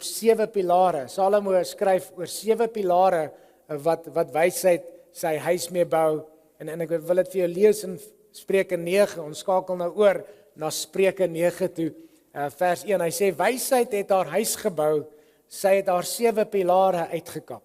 op 7 pilare. Salomo skryf oor 7 pilare wat wysheid sy huis mee bou. En ek wil dit vir jou lees in Spreuke 9. Ons skakel nou oor na Spreuke 9 toe. Vers 1. Hy sê wysheid het haar huis gebou. Sy het haar 7 pilare uitgekap.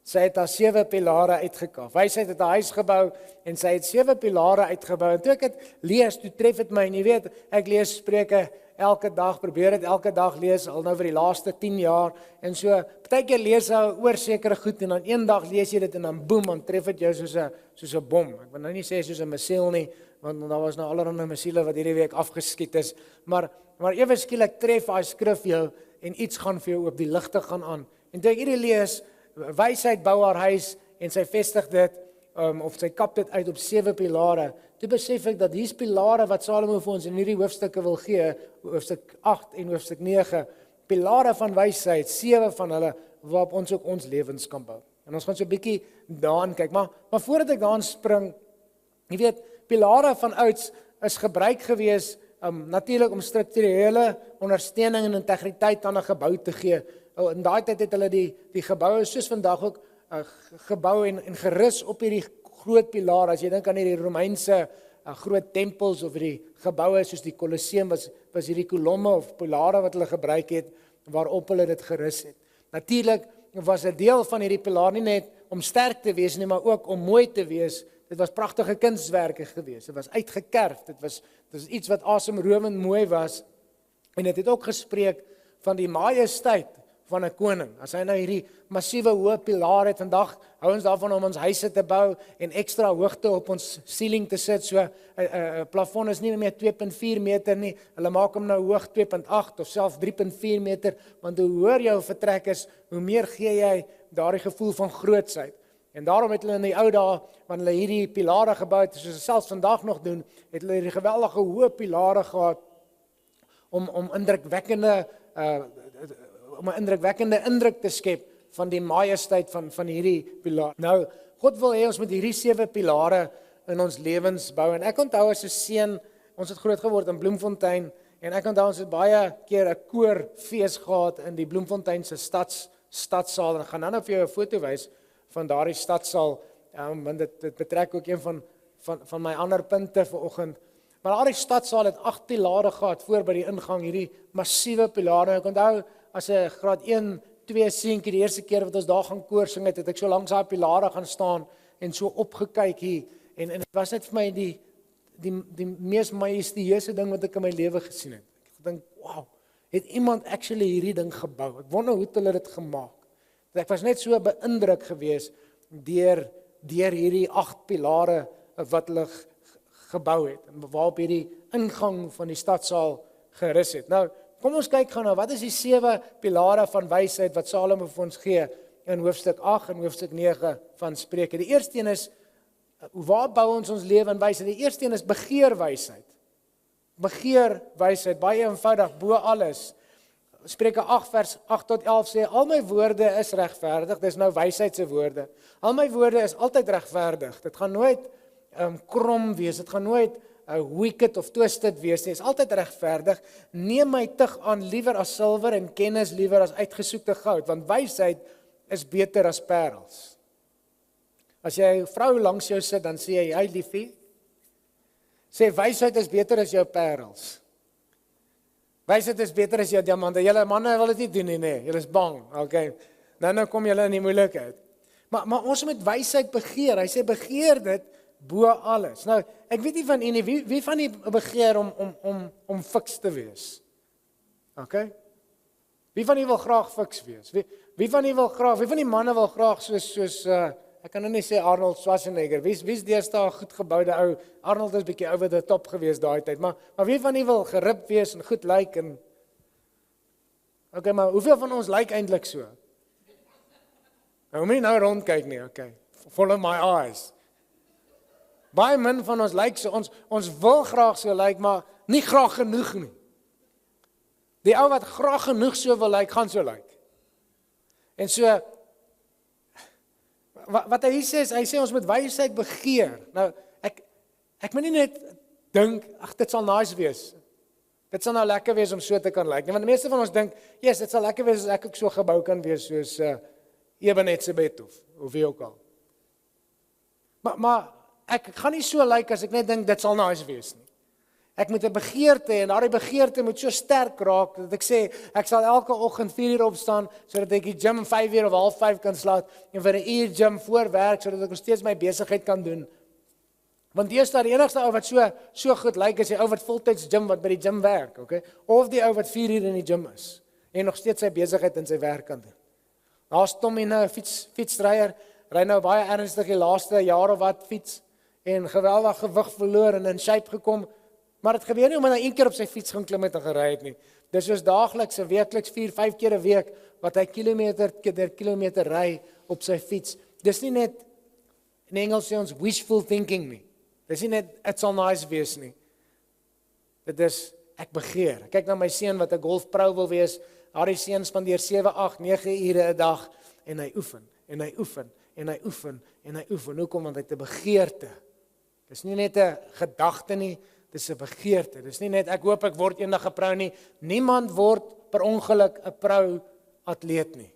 Sy het haar 7 pilare uitgekap. Wysheid het haar huis gebou en sy het 7 pilare uitgebou. En toe ek dit lees, toe tref dit my. En jy weet, ek lees Spreuke elke dag, probeer dit elke dag lees, al nou vir die laaste 10 jaar. En so, partykeer lees jy oor sekere goed en dan een dag lees jy dit en dan boem, dan tref dit jou soos 'n bom. Ek wil nou nie sê soos 'n missiel nie, want daar was nou allerlei missiele wat hierdie week afgeskiet is. Maar ewe skielik tref daai skrif jou en iets gaan vir jou op die ligte gaan aan. En toe ek hierdie lees, wysheid bou haar huis en sy vestig dit, of sy kap dit uit op 7 pilare. Toe besef ek dat hier's pilare wat Salomo vir ons in hierdie hoofstukke wil gee, hoofstuk 8 en hoofstuk 9, pilare van wysheid, 7 van hulle, waarop ons ook ons lewens kan bou. En ons gaan so 'n bietjie daaraan kyk, maar voordat ek daaraan spring, jy weet, pilare van ouds is gebruik gewees, natuurlik om strukturele ondersteuning en integriteit aan 'n gebou te gee. In daai tyd het hulle die geboue soos vandag ook gebou en gerus op hierdie groot pilaar. As jy dink aan hierdie Romeinse groot tempels of die geboue soos die Colosseum was hierdie kolomme of pilare wat hulle gebruik het waarop hulle dit gerus het. Natuurlik was 'n deel van hierdie pilaar nie net om sterk te wees nie, maar ook om mooi te wees. Dit was pragtige kunswerke gewees. Dit was uitgekerf. Dit was iets wat asemrowend mooi was. En dit het ook gespreek van die majesteit van 'n koning. As hy nou hierdie massiewe hoë pilaar het, vandag hou ons daarvan om ons huise te bou en ekstra hoogte op ons ceiling te sit. So 'n plafon is nie meer 2.4 meter nie. Hulle maak hom nou hoog 2.8 of self 3.4 meter, want hoe hoër jou vertrek is, hoe meer gee jy daardie gevoel van grootsheid. En daarom het hulle in die ou dae, wanneer hulle hierdie pilare gebou het, soos hulle selfs vandag nog doen, het hulle hierdie geweldige hoë pilare gehad om 'n indrukwekkende indruk te skep van die majesteit van hierdie pilaar. Nou, God wil hê ons moet hierdie 7 pilare in ons lewens bou. En ek onthou as 'n seun, ons het groot geword in Bloemfontein, en ek onthou ons het baie keer 'n koorfees gehad in die Bloemfontein se stadsaal. En ek gaan nou vir jou 'n foto wys van daardie stadsaal, want dit betrek ook een van my ander punte vanoggend. Maar daardie stadsaal het 8 pilare gehad voor by die ingang, hierdie massiewe pilare. Ek onthou as 'n graad 1, 2 seentjie, die eerste keer wat ons daar gaan koor sing het ek so langs daai pilare gaan staan en so opgekyk hier. En dit was net vir my die mees majestueuse ding wat ek in my lewe gesien het. Ek gedink, wow, het iemand actually hierdie ding gebou? Ek wonder hoe hulle dit gemaak. Ek was net so beïndruk gewees deur hierdie 8 pilare wat hulle gebou het en waarop hierdie ingang van die stadsaal gerus het. Nou, kom ons kyk gou nou, wat is die 7 pilare van wysheid wat Salomo vir ons gee in hoofstuk 8 en hoofstuk 9 van Spreuke. Die eerste een is, waar bou ons lewe in wysheid? Die eerste een is begeer wysheid. Begeer wysheid, baie eenvoudig, bo alles. Spreuke 8 vers 8 tot 11 sê, al my woorde is regverdig, dis nou wysheid se woorde. Al my woorde is altyd regverdig. Dit gaan nooit krom wees, dit gaan nooit wicked of twisted wees nie, is altyd regverdig. Neem my tug aan liewer as silwer en kennis liewer as uitgesoekte goud, want wysheid is beter as parels. As jy 'n vrou langs jou sit, dan sê jy, "Hey liefie," sê wysheid is beter as jou parels. Wysheid is beter as jou diamante. Julle manne wil dit nie doen nie, nee. Julle is bang. Okay. Nou kom julle in die moeilikheid. Maar ons moet wysheid begeer. Hy sê begeer dit bo alles. Nou, ek weet nie van u nie, wie van u begeer om fiks te wees? Okay? Wie van u wil graag fiks wees? Wie van die manne wil graag soos ek kan nou nie sê Arnold Schwarzenegger. Wie's deesdae 'n goed geboude ou? Arnold is bietjie over the top gewees daai tyd, maar wie van u wil gerib wees en goed lyk en okay, maar hoeveel van ons lyk eintlik so? Nou moet jy nou rondkyk nie, okay. Follow my eyes. Baie min van ons lyk so, ons wil graag so lyk, maar nie graag genoeg nie. Die ou wat graag genoeg so wil lyk, gaan so lyk. En so, wat hy sê is, hy sê ons moet wysheid begeer. Nou, ek moet nie net dink, ag dit sal nice wees. Dit sal nou lekker wees om so te kan lyk. Want die meeste van ons dink, yes, dit sal lekker wees as ek ook so gebou kan wees soos Ebenezer of wie ook al. Maar ek gaan nie so lyk as ek net dink dit sal nice wees nie. Ek moet 'n begeerte hê en daardie begeerte moet so sterk raak dat ek sê ek sal elke oggend 4 uur opstaan sodat ek die gym 5 uur of 4:30 kan slaap en vir 'n uur gym voor werk sodat ek nog steeds my besigheid kan doen. Want die enigste ou wat so goed lyk is die ou wat voltyds gym wat by die gym werk, okay? Of die ou wat 4 uur in die gym is en nog steeds sy besigheid en sy werk kan doen. Daar's Tommy nou, 'n fietsryer, ry nou baie ernstig die laaste jaar of wat fiets en geweldig gewig verloor en in shape gekom. Maar dit gebeur nie omdat hy een keer op sy fiets gaan klim het en gery het nie. Dis soos daagliks, weekliks 4-5 keer 'n week wat hy kilometer ry op sy fiets. Dis nie net in Engels sê ons wishful thinking nie. Dis nie net it sal nice wees nie. Dit is ek begeer. Kyk na my seun wat 'n golfpro wil wees. Daardie seun spandeer 7, 8, 9 ure 'n dag en hy oefen en hy oefen en hy oefen en hy oefen. Hoekom? Want hy het 'n begeerte. Dis nie net 'n gedagte nie. Dis 'n begeerte. Dis nie net ek hoop ek word eendag 'n pro nie. Niemand word per ongeluk 'n pro atleet nie.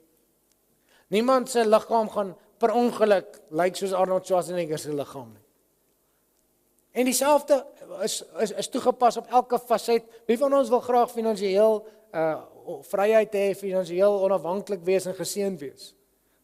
Niemand se liggaam gaan per ongeluk lyk soos Arnold Schwarzenegger se liggaam nie. En dieselfde is toegepas op elke faset. Wie van ons wil graag finansiëel vryheid hê, finansiëel onafhanklik wees en geseënd wees?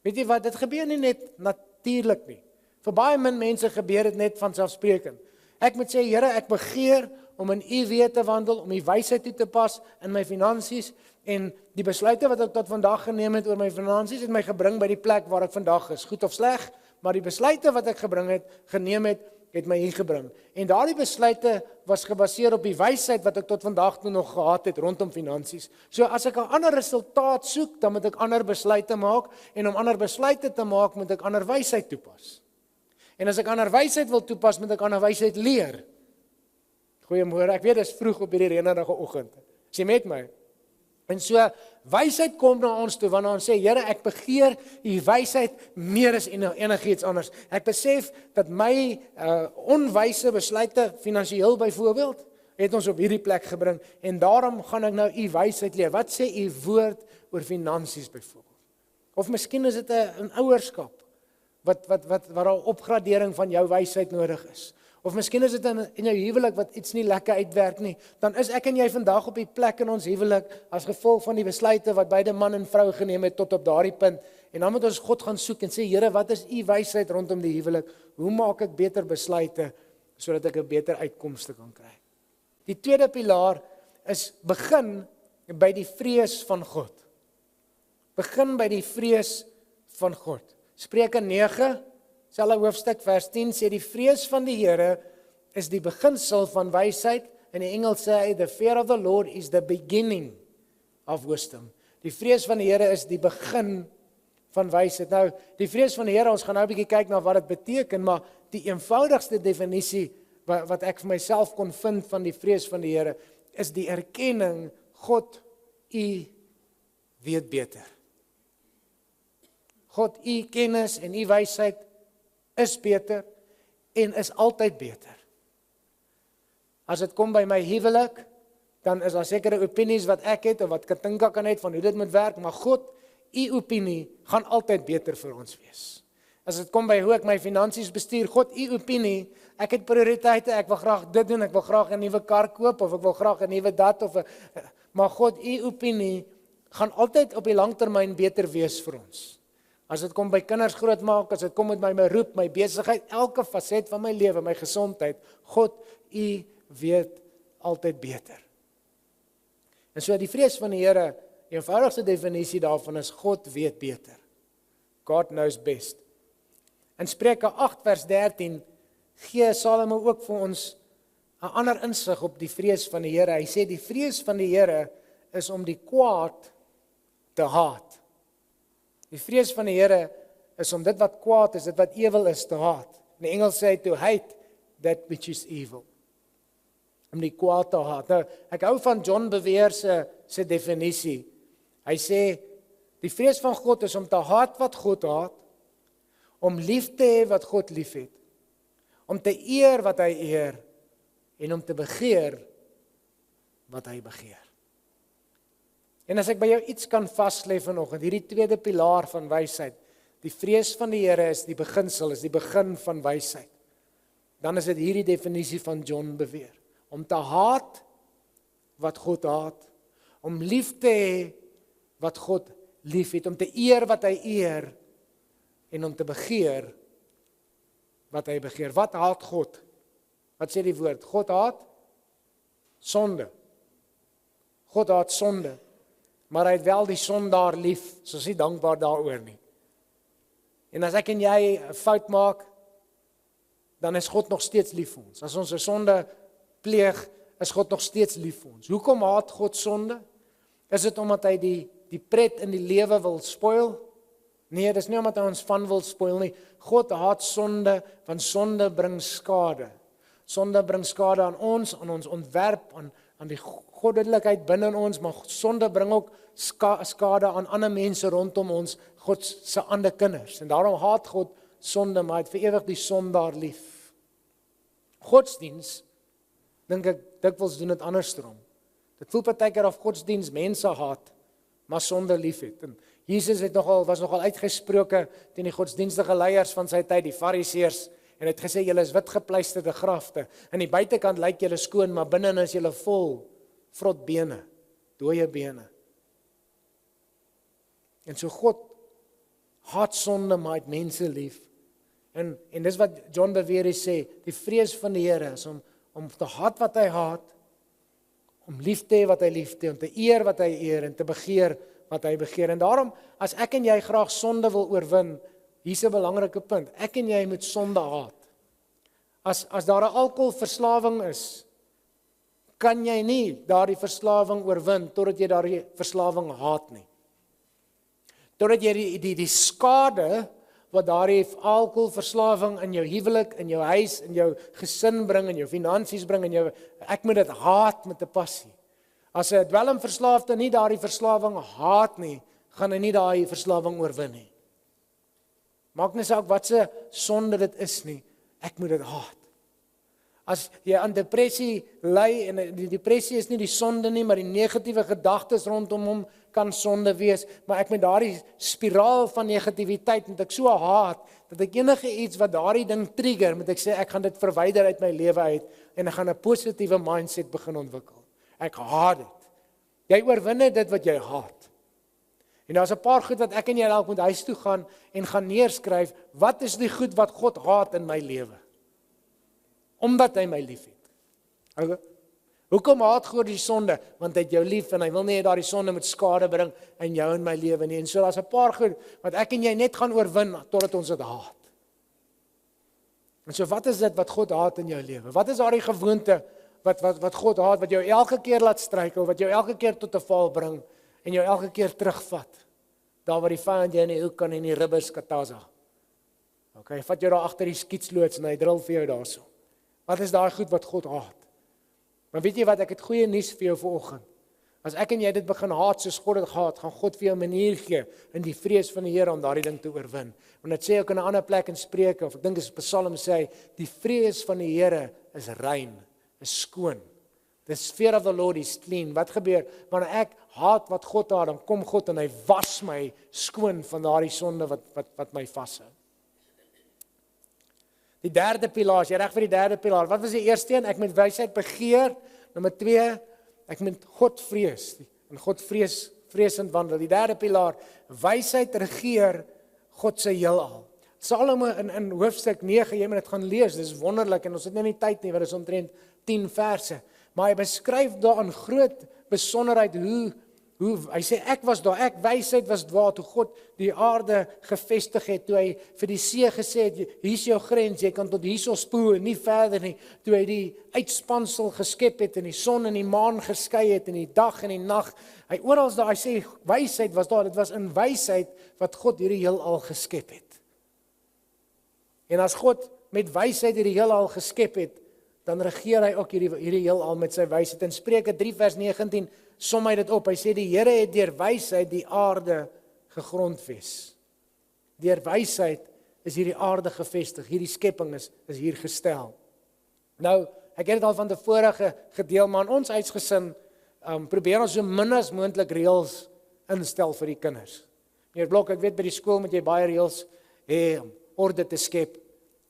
Weet jy wat, dit gebeur nie net natuurlik nie. Vir baie min mense gebeur dit net vanselfsprekend. Ek moet sê, Here, ek begeer om in U weë te wandel, om U wysheid toe te pas in my finansies en die besluite wat ek tot vandag geneem het oor my finansies het my gebring by die plek waar ek vandag is, goed of sleg, maar die besluite wat ek geneem het my hier gebring. En daardie besluite was gebaseer op die wysheid wat ek tot vandag toe nog gehad het rondom finansies. So as ek 'n ander resultaat soek, dan moet ek ander besluite maak en om ander besluite te maak, moet ek ander wysheid toepas. En as ek ander wysheid wil toepas, moet ek ander wysheid leer. Goeiemôre, ek weet dit is vroeg op hierdie reënerige oggend. Is jy met my? En so, wysheid kom na ons toe, wanneer ons sê, Here, ek begeer U wysheid meer as enigiets anders. Ek besef dat my onwyse besluite, finansiëel byvoorbeeld, het ons op hierdie plek gebring, en daarom gaan ek nou U wysheid leer. Wat sê U woord oor finansies byvoorbeeld? Of miskien is dit 'n ouerskap, waar daar 'n opgradering van jou wysheid nodig is. Of miskien is dit in jou huwelik wat iets nie lekker uitwerk nie, dan is ek en jy vandag op die plek in ons huwelik as gevolg van die besluite wat beide man en vrou geneem het tot op daardie punt. En dan moet ons God gaan soek en sê, Here, wat is U wysheid rondom die huwelik? Hoe maak ek beter besluite sodat ek 'n beter uitkomste kan kry? Die tweede pilaar is begin by die vrees van God. Begin by die vrees van God. Spreuke 9, selfe hoofstuk vers 10 sê die vrees van die Here is die beginsel van wysheid. In die Engels sê hy, the fear of the Lord is the beginning of wisdom. Die vrees van die Here is die begin van wysheid. Nou, die vrees van die Here, ons gaan nou 'n bietjie kyk na wat dit beteken, maar die eenvoudigste definisie wat ek vir myself kon vind van die vrees van die Here is die erkenning, God, U weet beter. God, U kennis en U wysheid is beter en is altyd beter. As dit kom by my huwelik, dan is daar sekere opinies wat ek het of wat Katinka kan hê van hoe dit moet werk, maar God, U opinie gaan altyd beter vir ons wees. As dit kom by hoe ek my finansies bestuur, God, U opinie, ek het prioriteite, ek wil graag dit doen, ek wil graag 'n nuwe kar koop of ek wil graag 'n nuwe dat maar God, U opinie gaan altyd op die langtermyn beter wees vir ons. As dit kom by kinders grootmaak, as dit kom met my beroep, my besigheid, elke faset van my lewe, my gesondheid, God, U weet altyd beter. En so die vrees van die Here, die eenvoudigste definisie daarvan is God weet beter. God knows best. In Spreuke 8 vers 13 gee Salomo ook vir ons 'n ander insig op die vrees van die Here. Hy sê die vrees van die Here is om die kwaad te haat. Die vrees van die Here is om dit wat kwaad is, dit wat ewel is, te haat. In die Engels sê hy to hate that which is evil. Om die kwaad te haat. Nou, ek hou van John Bevere se definisie. Hy sê, die vrees van God is om te haat wat God haat, om lief te hê wat God lief het, om te eer wat hy eer, en om te begeer wat hy begeer. En as ek by jou iets kan vaslê vanoggend, hierdie tweede pilaar van wysheid, die vrees van die Here is die beginsel, is die begin van wysheid. Dan is dit hierdie definisie van John Bevere. Om te haat wat God haat, om lief te hê wat God lief het, om te eer wat hy eer, en om te begeer wat hy begeer. Wat haat God? Wat sê die woord? God haat sonde. God haat sonde, maar hy het wel die sondaar lief, so is hy dankbaar daaroor nie. En as ek en jy 'n fout maak, dan is God nog steeds lief vir ons. As ons 'n sonde pleeg, is God nog steeds lief vir ons. Hoekom haat God sonde? Is dit omdat hy die pret in die lewe wil spoil? Nee, dis nie omdat hy ons van wil spoil nie. God haat sonde, want sonde bring skade. Sonde bring skade aan ons ontwerp, aan die goddelikheid binne in ons, maar sonde bring ook skade aan ander mense rondom ons, God se ander kinders. En daarom haat God sonde, maar hy het vir ewig die sondaar lief. Godsdiens, dink ek, dikwels doen dit andersom. Dit voel partykeer of godsdiens mense haat, maar sonde lief het. En Jesus was nogal uitgesproke teen die godsdienstige leiers van sy tyd, die Fariseërs, en het gesê, julle is wit gepleisterde grafte. Aan die buitekant lyk julle skoon, maar binne is julle vol vrot bene, dooie bene. En so God haat sonde, maar hy het mense lief. En dis wat John Bevere sê, die vrees van die Here is om te haat wat hy haat, om lief te hê wat hy lief te hê, om te eer wat hy eer, en te begeer wat hy begeer. En daarom, as ek en jy graag sonde wil oorwin, hier's 'n belangrike punt, ek en jy moet sonde haat. As daar 'n alkoholverslawing is, kan jy nie daardie verslawing oorwin, totdat jy daardie verslawing haat nie. Totdat jy die skade, wat daardie alkoholverslawing in jou huwelik, in jou huis, in jou gesin bring, in jou finansies bring, ek moet dit haat met 'n passie. As 'n dwelmverslaafde nie daardie verslawing haat nie, gaan hy nie daardie verslawing oorwin nie. Maak nie saak wat se sonde dit is nie, ek moet dit haat. As jy aan depressie ly, en die depressie is nie die sonde nie, maar die negatiewe gedagtes rondom hom kan sonde wees, maar ek met daardie spiraal van negativiteit, moet ek so haat, dat ek enige iets wat daardie ding trigger, moet ek sê, ek gaan dit verwyder uit my lewe uit, en ek gaan 'n positiewe mindset begin ontwikkel. Ek haat dit. Jy oorwin dit wat jy haat. En daar's 'n paar goed wat ek en jy dalk moet huis toe gaan, en gaan neerskryf, wat is die goed wat God haat in my lewe? Omdat hy my lief het. Hoekom haat God die sonde? Want hy het jou lief, en hy wil nie daardie sonde met skade bring in jou en my lewe nie. En so daar's 'n paar goed wat ek en jy net gaan oorwin, totdat ons dit haat. En so wat is dit wat God haat in jou lewe? Wat is daardie gewoonte wat God haat, wat jou elke keer laat struikel, wat jou elke keer tot 'n val bring, en jou elke keer terugvat? Daar waar die vyand jy in die hoek kan en die ribbes kataza. Okay, vat jou daar agter die skietsloods en hy drill vir jou daarso. Wat is daai goed wat God haat? Maar weet jy wat, ek het goeie nuus vir jou vanoggend. As ek en jy dit begin haat soos God dit haat, gaan God vir jou 'n manier gee in die vrees van die Here om daardie ding te oorwin. Want dit sê ook in 'n ander plek in Spreuke, of ek dink dit is Psalm, sê hy, die vrees van die Here is rein, is skoon. The fear of the Lord is clean. Wat gebeur? Wanneer ek haat wat God haat, dan kom God en hy was my skoon van daardie sonde wat my vashou. Die derde pilaar, as jy reg vir die derde pilaar, wat was die eerste een? Ek moet wysheid begeer. Nommer 2, ek moet God vrees. En God vreesend wandel. Die derde pilaar, wysheid regeer God se heelal. Salomo in hoofstuk 9, jy moet dit gaan lees, dis wonderlik, en ons het nou nie tyd nie, want dit is omtrent 10 verse. Maar hy beskryf daar in groot besonderheid hoe hy sê, ek was daar, wysheid was daar, toe God die aarde gevestig het, toe hy vir die see gesê het, hier is jou grens, jy kan tot hierso spoel, en nie verder nie, toe hy die uitspansel geskep het, en die son en die maan geskei het, en die dag en die nag, hy oral daar, hy sê, wysheid was daar, dit was in wysheid wat God hierdie heelal geskep het. En as God met wysheid hierdie heelal geskep het, dan regeer hy ook hierdie heelal met sy wysheid. In Spreuke 3 vers 19 som hy dit op. Hy sê die Here het deur wysheid die aarde gegrondves. Deur wysheid is hierdie aarde gevestig. Hierdie skepping is hier gestel. Nou, ek het dit al van tevore gedeel, maar in ons huisgesin probeer ons so min as moontlik reëls instel vir die kinders. Meneer Blok, ek weet by die skool moet jy baie reëls hê om orde te skep.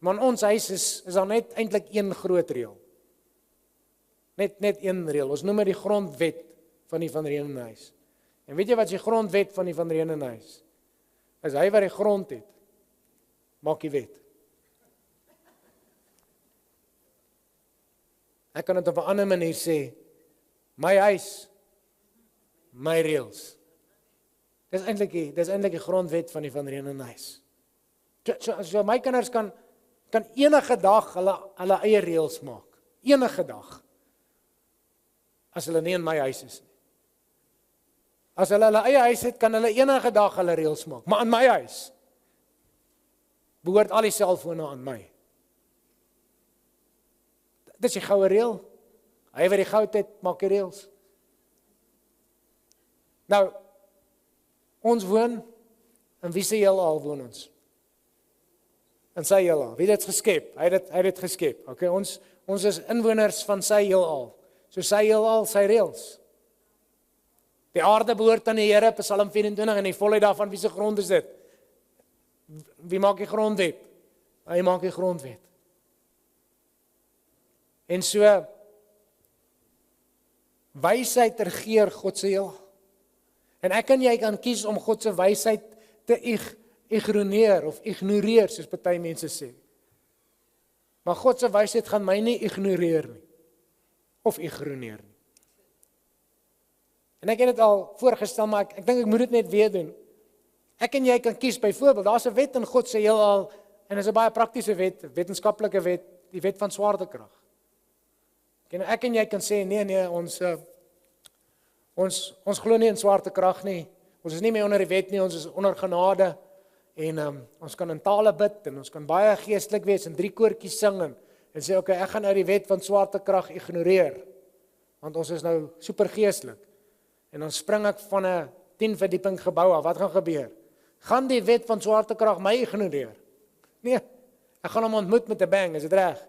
Maar in ons huis is daar net eintlik een groot reël. Net een reël. Ons noem dit die grondwet van die Van Reenenhuis. En weet jy wat is die grondwet van die Van Reenenhuis? As hy wat die grond het, maak die wet. Ek kan dit op 'n ander manier sê, my huis, my reëls. Dis eintlik die grondwet van die Van Reenenhuis. So my kinders kan enige dag hulle eie reëls maak. Enige dag. As hulle nie in my huis is nie. As hulle eie huis het, kan hulle enige dag hulle reëls maak. Maar in my huis behoort al die selfone aan my. Dis die goue reël. Hy wat die goud het, maak die reëls. Nou, ons woon, in wie se heelal woon ons? In sy heelal. Wie het dit geskep? Hy het dit geskep. Okay, ons is inwoners van sy heelal. So sy heelal, sy reëls. Die aarde behoort aan die Here, Psalm 24, en die volheid daarvan, wie se grond is dit? Wie maak die grondwet? Hy maak die grondwet. En so, wysheid regeer God se heelal. En ek en jy kan kies om God se wysheid te ignoreer of ignoreer, soos party mense sê. Maar God se wysheid gaan my nie ignoreer nie. Of ignoreer nie. En ek het dit al voorgestel, maar ek dink ek moet dit net weer doen. Ek en jy kan kies, byvoorbeeld, daar's 'n wet in God se heelal, en dit is 'n baie praktiese wet, wetenskaplike wet, die wet van swaartekrag. Ek en jy kan sê, nee, ons glo nie in swaartekrag nie. Ons is nie meer onder die wet nie, ons is onder genade. En ons kan in tale bid, en ons kan baie geestelik wees, en 3 koortjies sing, en sê, okay, ek gaan nou die wet van swaartekrag ignoreer, want ons is nou super geestelik. En dan spring ek van 'n 10 verdieping gebou af, wat gaan gebeur? Gaan die wet van swaartekrag my ignoreer? Nee, ek gaan hom ontmoet met 'n bang, is dit reg?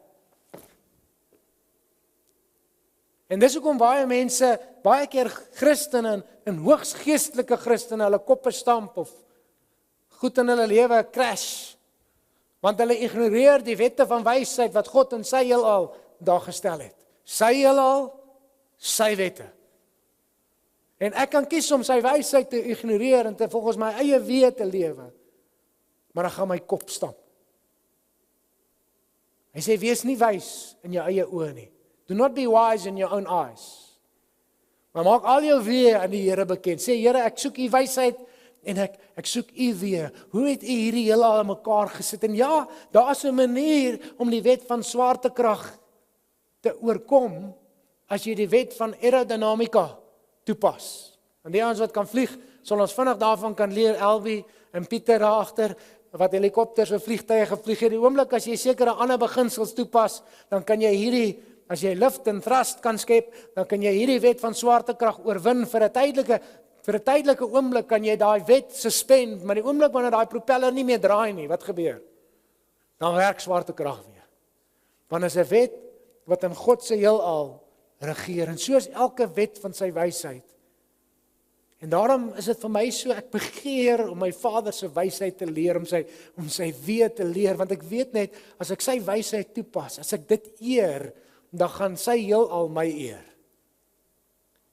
En dis hoekom baie mense, baie keer Christene en hoogs geestelike Christene, hulle koppe stamp of goed in hulle lewe crash, want hulle ignoreer die wette van wysheid wat God in sy heelal daar gestel het. Sy heelal, sy wette. En ek kan kies om sy wysheid te ignoreer en te volgens my eie weë te lewe, maar dan gaan my kop stamp. Hy sê, wees nie wys in jou eie oë nie. Do not be wise in your own eyes. Maar maak al jou weë aan die Here bekend. Sê, Here, ek soek u wysheid en ek soek u weë. Hoe het u hierdie heelal aan mekaar gesit? En ja, daar is 'n manier om die wet van swaartekrag te oorkom as jy die wet van aerodynamika toepas. En die ouens wat kan vlieg, sal ons vinnig daarvan kan leer, Elwie en Pieter daar agter, wat helikopters of vliegtuie gevlieg het. Die oomblik as jy sekere ander beginsels toepas, dan kan jy hierdie, as jy lift en thrust kan skep, dan kan jy hierdie wet van swaartekrag oorwin vir 'n tydelike oomblik kan jy daai wet suspend, maar die oomblik wanneer daai propeller nie meer draai nie, wat gebeur? Dan werk swaartekrag weer. Want is 'n wet wat in God se heelal regeer, en so is elke wet van sy wysheid. En daarom is dit vir my so, ek begeer om my Vader se wysheid te leer, om sy weë te leer, want ek weet net, as ek sy wysheid toepas, as ek dit eer, dan gaan sy heelal my eer.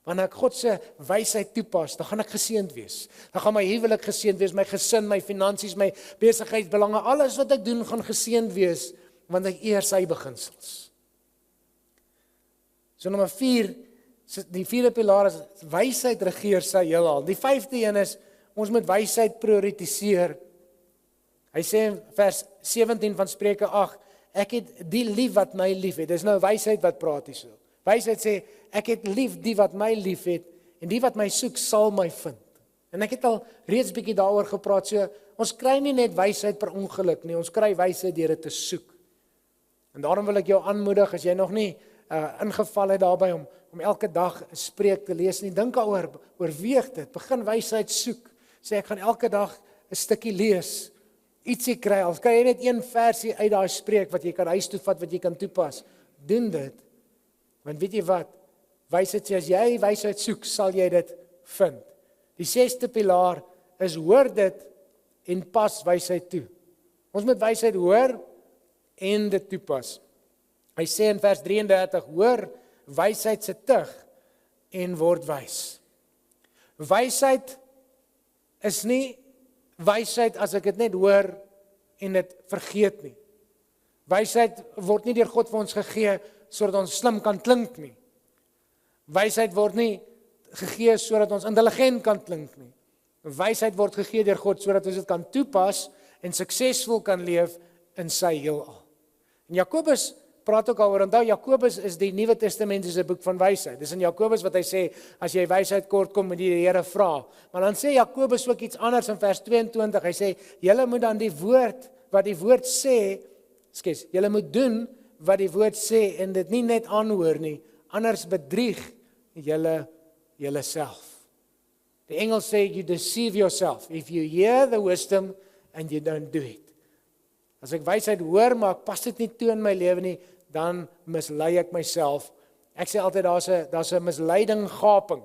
Wanneer ek God se wysheid toepas, dan gaan ek geseënd wees. Dan gaan my huwelik geseënd wees, my gesin, my finansies, my besigheidsbelange, alles wat ek doen gaan geseënd wees, want ek eer sy beginsels. So nommer 4, die 4de pilaar is wysheid regeer sy heelal. Die 5de een is, ons moet wysheid prioritiseer. Hy sê in vers 17 van Spreuke 8, ek het die lief wat my lief het. Dis nou wysheid wat praat hier so. Wysheid sê, ek het lief die wat my lief het, en die wat my soek sal my vind. En ek het al reeds bietjie daaroor gepraat, so ons kry nie net wysheid per ongeluk nie, ons kry wysheid deur dit te soek. En daarom wil ek jou aanmoedig, as jy nog nie ingeval het daarby om elke dag 'n spreek te lees nie, dink daaroor, oorweeg dit, begin wysheid soek. Sê ek gaan elke dag 'n stukkie lees, ietsie kry, al kry jy net een versie uit daai spreek wat jy kan huis toe vat, wat jy kan toepas. Doen dit. Want weet jy wat? Wysheid sê, as jy wysheid soek, sal jy dit vind. Die 6de pilaar is hoor dit en pas wysheid toe. Ons moet wysheid hoor en dit toepas. Hy sê in vers 33, hoor wysheid se tug en word wys. Wysheid is nie wysheid as ek dit net hoor en dit vergeet nie. Wysheid word nie deur God vir ons gegee sodat ons slim kan klink nie. Wysheid word nie gegee sodat ons intelligent kan klink nie. Wysheid word gegee deur God sodat ons dit kan toepas en suksesvol kan leef in sy heelal. En Jakobus praat ook daaroor, onthou Jakobus is die Nuwe Testamentiese boek van wysheid. Dis in Jakobus wat hy sê, as jy wysheid kort kom, moet jy die Here vra. Maar dan sê Jakobus ook iets anders in vers 22. Hy sê, julle moet dan die woord, wat die woord sê, julle moet doen wat die woord sê en dit nie net aanhoor nie, anders bedrieg julle self. Die Engels sê, you deceive yourself if you hear the wisdom and you don't do it. As ek wysheid hoor, maar ek pas dit nie toe in my lewe nie, dan mislei ek myself. Ek sê altyd, daar's 'n misleiding gaping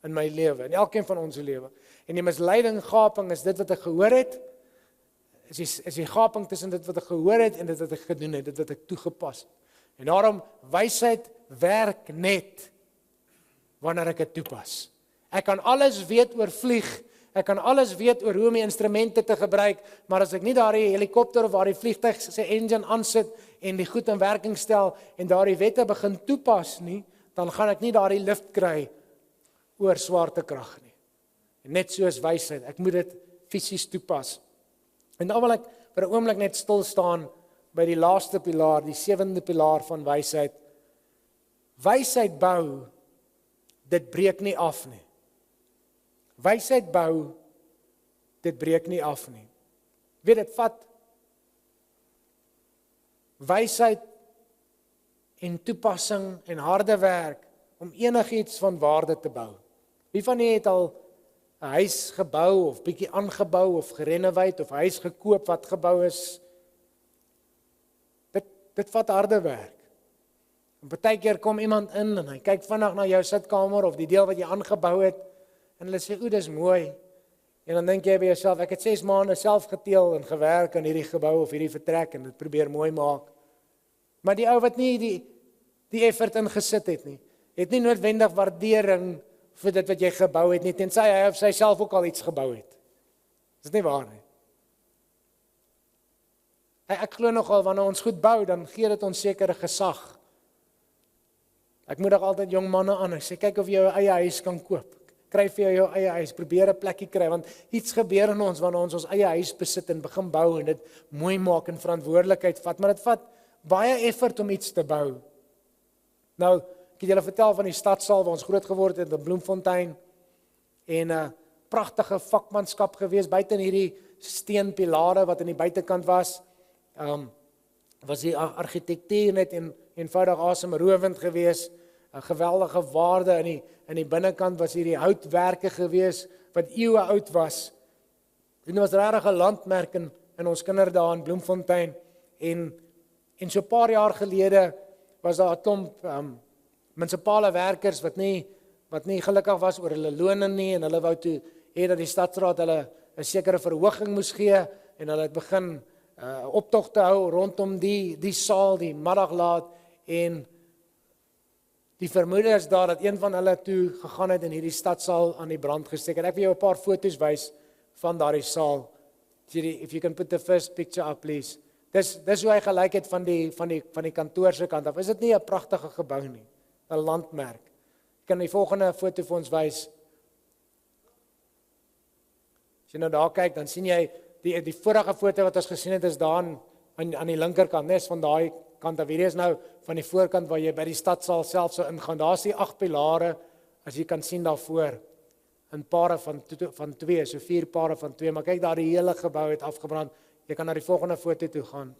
in my lewe, in elkeen van ons se lewe. En die misleiding gaping is dit wat ek gehoor het, is die gaping tussen dit wat ek gehoor het en dit wat ek gedoen het, dit wat ek toegepas het. En daarom, wysheid werk net wanneer ek dit toepas. Ek kan alles weet oor vlieg, ek kan alles weet oor hoe om die instrumente te gebruik, maar as ek nie daardie helikopter of daardie vliegtuig se engine aansit en die goed in werking stel en daardie wette begin toepas nie, dan gaan ek nie daardie lift kry oor swaartekrag nie. En net soos wysheid, ek moet dit fisies toepas. En dan wil ek vir 'n oomblik net stil staan by die laaste pilaar, die 7de pilaar van wysheid. Wysheid bou, dit breek nie af nie. Wysheid bou, dit breek nie af nie. Weet dit vat wysheid en toepassing en harde werk om enigiets van waarde te bou. Wie van julle het al 'n huis gebou of bietjie aangebou of gerenoveer of 'n huis gekoop wat gebou is? Dit vat harde werk. En partykeer kom iemand in en hy kyk vinnig na jou sitkamer of die deel wat jy aangebou het en hulle sê, "O, dis mooi." En dan dink jy by jouself, "Ek het 6 maande self geteel en gewerk aan hierdie gebou of hierdie vertrek en dit probeer mooi maak." Maar die ou wat nie die effort ingesit het nie, het nie noodwendig waardering vir dit wat jy gebou het nie, tensy hy of sy self ook al iets gebou het. Dis nie waar nie. Ek glo nogal, wanneer ons goed bou, dan gee dit ons sekere gesag. Ek moedig altyd jong manne aan, ek sê, kyk of jy jou eie huis kan koop. Kry vir jou eie huis, probeer 'n plekkie kry, want iets gebeur in ons wanneer ons eie huis besit en begin bou en dit mooi maak en verantwoordelikheid vat, maar dit vat baie effort om iets te bou. Nou, ek het julle vertel van die stadsaal waar ons groot geword het in Bloemfontein en 'n pragtige vakmanskap gewees buite in hierdie steenpilare wat aan die buitekant was. Was die argitektuur net eenvoudig asemrowend gewees. 'n Geweldige waarde in die binnekant was hierdie houtwerke gewees wat eeue oud was. En dit was regtig 'n landmerk in ons kinderdae in Bloemfontein en so 'n paar jaar gelede was daar 'n klomp munisipale werkers wat nie gelukkig was oor hulle lone nie en hulle wou toe hê dat die stadsraad hulle 'n sekere verhoging moes gee en hulle het begin optogte hou rondom die saal, die middaglaat en die vermoede is daar dat een van hulle toe gegaan het en hierdie stadsaal aan die brand gesteek het. Ek wil jou 'n paar foto's wys van daardie saal. If you can put the first picture up, please. Dis hoe hy gelyk het van die kantoor se kant af. Is dit nie 'n pragtige gebou nie? 'n Landmerk. Ek kan die volgende foto vir ons wys. As jy nou daar kyk, dan sien jy die vorige foto wat ons gesien het is daar aan die linkerkant, nes van daai kant af. Hierdie is nou van die voorkant waar jy by die stadsaal self sou ingaan. Daar's die 8 pilare, as jy kan sien daarvoor, in pare van 2, so 4 pare van 2, maar kyk daar die hele gebou het afgebrand. Jy kan na die volgende foto toe gaan.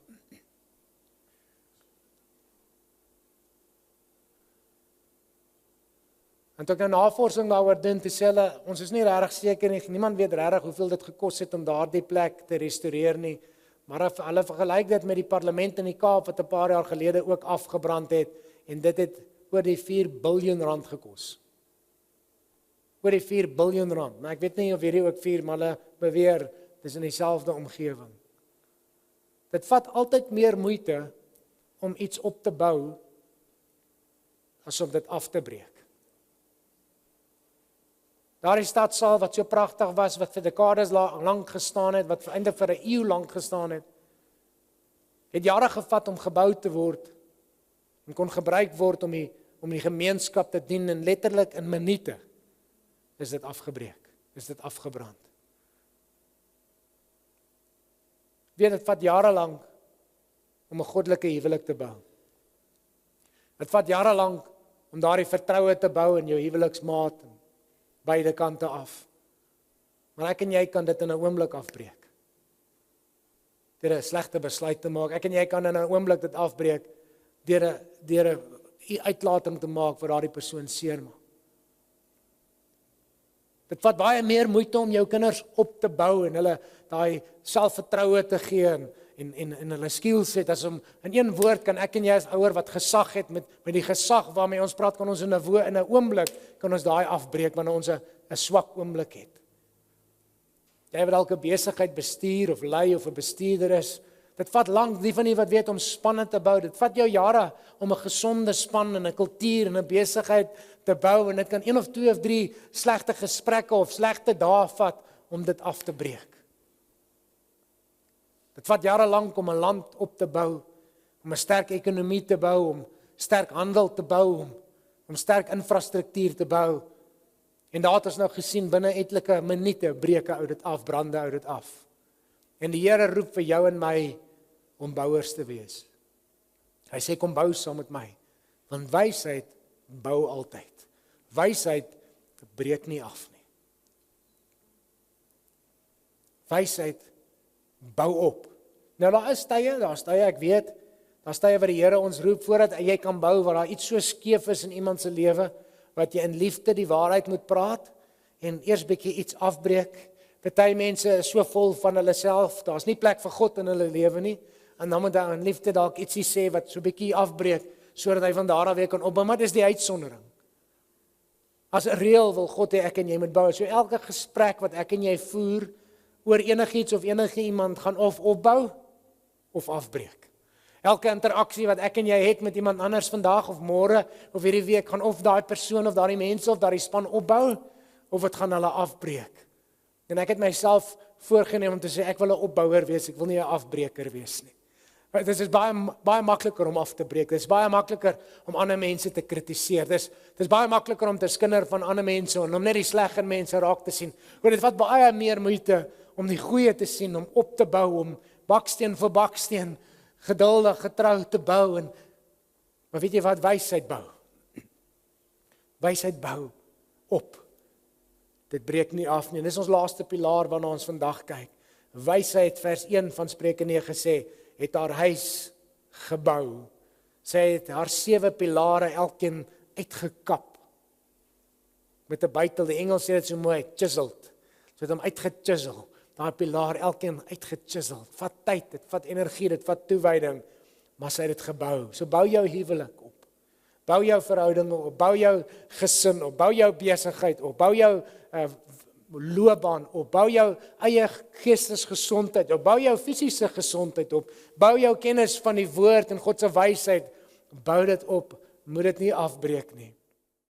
En toe ek nou navorsing daaroor doen, te sê hulle, ons is nie regtig seker nie, niemand weet regtig hoeveel dit gekos het om daardie plek te restoreer nie, maar hulle vergelyk dit met die parlement in die Kaap wat 'n paar jaar gelede ook afgebrand het, en dit het oor die 4 biljoen rand gekos. Oor die 4 biljoen rand. Maar ek weet nie of hierdie ook 4, maar hulle beweer, dis in dieselfde omgewing. Dit vat altyd meer moeite om iets op te bou, as om dit af te breek. Daardie stadsaal wat so pragtig was, wat vir dekades lank gestaan het, wat eintlik vir 'n eeu lank gestaan het jare gevat om gebou te word, en kon gebruik word om die gemeenskap te dien, en letterlik in minute is dit afgebreek, is dit afgebrand. Weet, dit vat jare lank om 'n goddelike huwelik te bou. Dit vat jare lank om daardie vertroue te bou in jou huweliksmaat, beide kante af. Maar ek en jy kan dit in 'n oomblik afbreek. Deur 'n slegte besluit te maak. Ek en jy kan in 'n oomblik dit afbreek deur 'n uitlating te maak wat daardie persoon seermaak. Dit vat baie meer moeite om jou kinders op te bou en hulle daai selfvertroue te gee en hulle skills het, as om in een woord kan ek en jy as ouer wat gesag het met die gesag waarmee ons praat, kan ons in 'n oomblik kan ons daai afbreek wanneer ons 'n swak oomblik het. Jy wat dalk 'n besigheid bestuur of lei of 'n bestuurder is, dit vat lank, die van die wat weet om spanne te bou, dit vat jou jare om 'n gesonde span en 'n kultuur en 'n besigheid te bou, en dit kan 1 of 2 of 3 slegte gesprekke of slegte dae vat om dit af te breek. Dit vat jare lank om 'n land op te bou, om 'n sterk ekonomie te bou, om sterk handel te bou, om sterk infrastruktuur te bou. En daar het ons nou gesien, binne etlike minute breek 'n ou dit af, brande ou dit af. En die Here roep vir jou en my om bouers te wees. Hy sê kom bou saam met my, want wysheid bou altyd. Wysheid breek nie af nie. Wysheid bou op. Nou daar's tye, ek weet, daar's tye wat die Here ons roep voordat jy kan bou, waar daar iets so skeef is in iemand se lewe, wat jy in liefde die waarheid moet praat, en eers bietjie iets afbreek. Party mense is so vol van hulle self, daar's nie plek vir God in hulle lewe nie, en dan moet hy in liefde dalk ietsie sê wat so bietjie afbreek, sodat hy van daar af weer kan opbou, maar dis die uitsondering. As 'n reël wil God hê ek en jy moet bou, so elke gesprek wat ek en jy voer, oor enigiets of enige iemand gaan of opbou, of afbreek. Elke interaksie wat ek en jy het met iemand anders vandag of môre of hierdie week, gaan of daai persoon of daai mense of daai span opbou, of dit gaan hulle afbreek. En ek het myself voorgenem om te sê, ek wil 'n opbouer wees, ek wil nie 'n afbreker wees nie. Dit is baie makliker om af te breek, dit is baie makliker om ander mense te kritiseer, dit is baie makliker om te skinder van ander mense, en om net die sleg in mense raak te sien. Want dit vat baie meer moeite om die goeie te sien, om op te bou, om baksteen vir baksteen, geduldig, getrou te bou, maar weet jy wat, wysheid bou? Wysheid bou op. Dit breek nie af nie. Dis ons laaste pilaar waarna ons vandag kyk. Wysheid, vers 1 van Spreuke 9 sê, het haar huis gebou. Sy het haar 7 pilare elkeen uitgekap. Met 'n bytel, die Engels sê dit so mooi, chiseled. Sy het hom uitgechisel. Daai pilaar elkeen uitgechisel. Dit vat tyd, dit vat energie, dit vat toewyding, maar sy het dit gebou. So bou jou huwelik op. Bou jou verhoudinge op, bou jou gesin op, bou jou besigheid op, bou jou loopbaan op, bou jou eie geestesgesondheid op, bou jou fisiese gesondheid op, bou jou kennis van die woord en God se wysheid, bou dit op, moet dit nie afbreek nie.